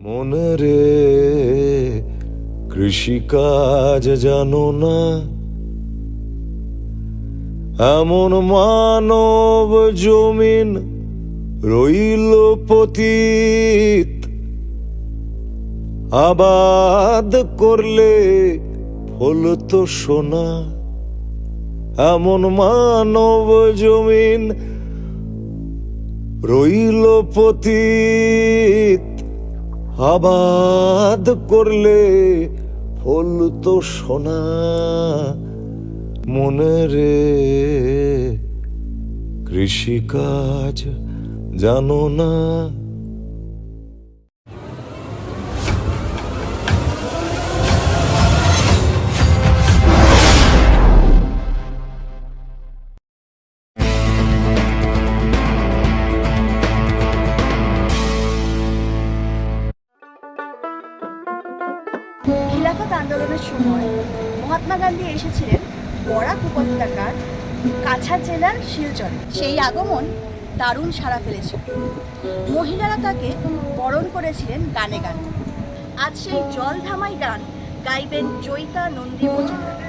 মনে রে কৃষিকাজ জানো না, এমন মানব জমিন রইল পতিত। আবাদ করলে ফল তো সোনা, এমন মানব জমিন রইল পতিত। আবাদ করলে ফল তো সোনা। মনে রে কৃষিকাজ জানো না। খিলাফত আন্দোলনের সময় মহাত্মা গান্ধী এসেছিলেন বরাক উপত্যকার কাছাড় জেলার শিলচরে। সেই আগমন দারুণ সাড়া ফেলেছিল। মহিলারা তাকে বরণ করেছিলেন গানে গানে। আজ সেই জল ধামাই গান গাইবেন জয়িতা নন্দী মজুমদার।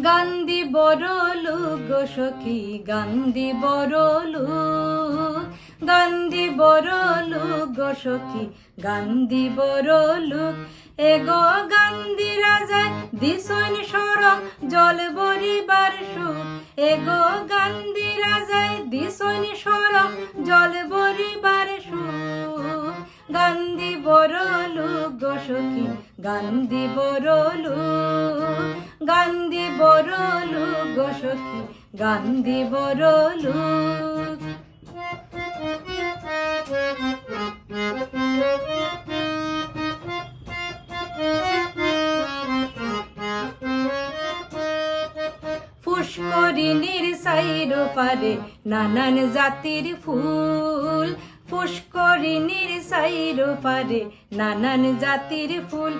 গান্ধী বড় লোক গো সখী, গান্ধী বড় লোক, গান্ধী বড় লোক গো সখী, গান্ধী বড় লোক। এগো গান্ধী রাজায় দিশন সরম জল বরিবার সুখ। এগো গান্ধী রাজায় দিশন সরম জল বরিবার সুখ। গান্ধী বড় লোক গো সখী, গান্ধী বড় লোক, গান্ধী বড় লোক গো সখী, গান্ধী বড় লোক। পুষ্করিণীর সাইর পারে নানান জাতির ফুল। পুষ্করিণীর সাইর পারে নানান জাতির ফুল।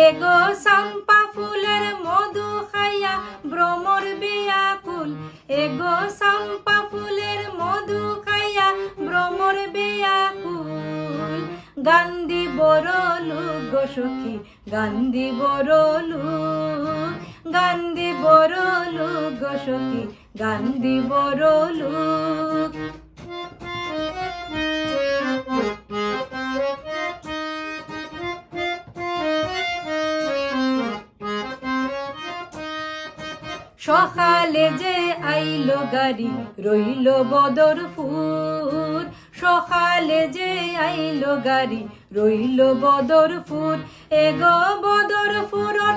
এগো চম্পা ফুলের মধু খাইয়া ভ্রমর বেয়াকুল। এগো চম্পা ফুলের মধু খাইয়া ভ্রমর বেয়াকুল। গান্ধী বড় লোক গো সখী, গান্ধী বড় লোক, গান্ধী বড় লোক গো সখী, গান্ধী বড় লোক। সকালে যে আইলো গাড়ি রইল বদর ফুল। সকালে যে আইলো গাড়ি রইল বদর ফুল। এগো বদর ফুরর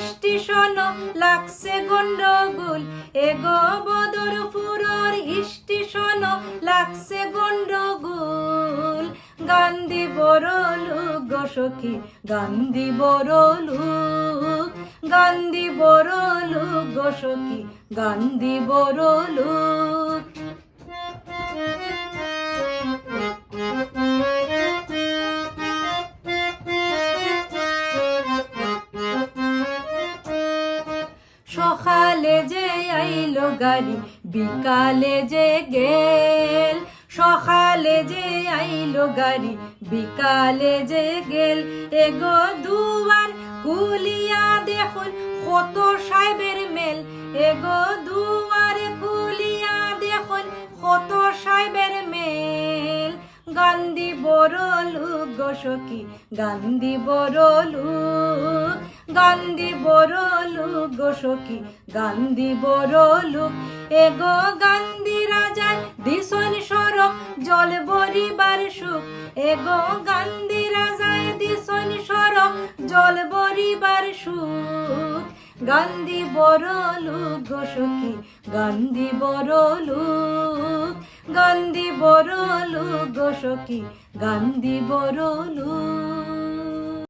স্টেশন লাগছে গন্ডগোল। এগো বদর ফুরর স্টেশন লাগছে গন্ডগোল। গান্ধী বড় লোক গো সখী, গান্ধী বড় লোক, গান্ধী বড় লোক গো সখী, গান্ধী বড় লোক। সকালে যে আইলো গাড়ি বিকালে যে গেল। সকালে যে আইলো গাড়ি বিকালে যে গেল। এগো দুয়ার কুলিয়া দেখুন কত সাহেবের মেল। এগো দুয়ার কুলিয়া দেখুন কত সাহেবের মেল। গান্ধী বড় লোক গো সখী, গান্ধী বড় লোক, গান্ধী বড় লোক গো সখী, গান্ধী বড় লোক। এগো গান্ধী রাজায় দিশন সরম জল বরিবার সুখ। এগো গান্ধী রাজায় দিশন সরম জল বরিবার সুখ। গান্ধী বড় লোক গো সখী, গান্ধী বড় লোক, গান্ধী বড় লোক গো সখী, গান্ধী বড় লোক।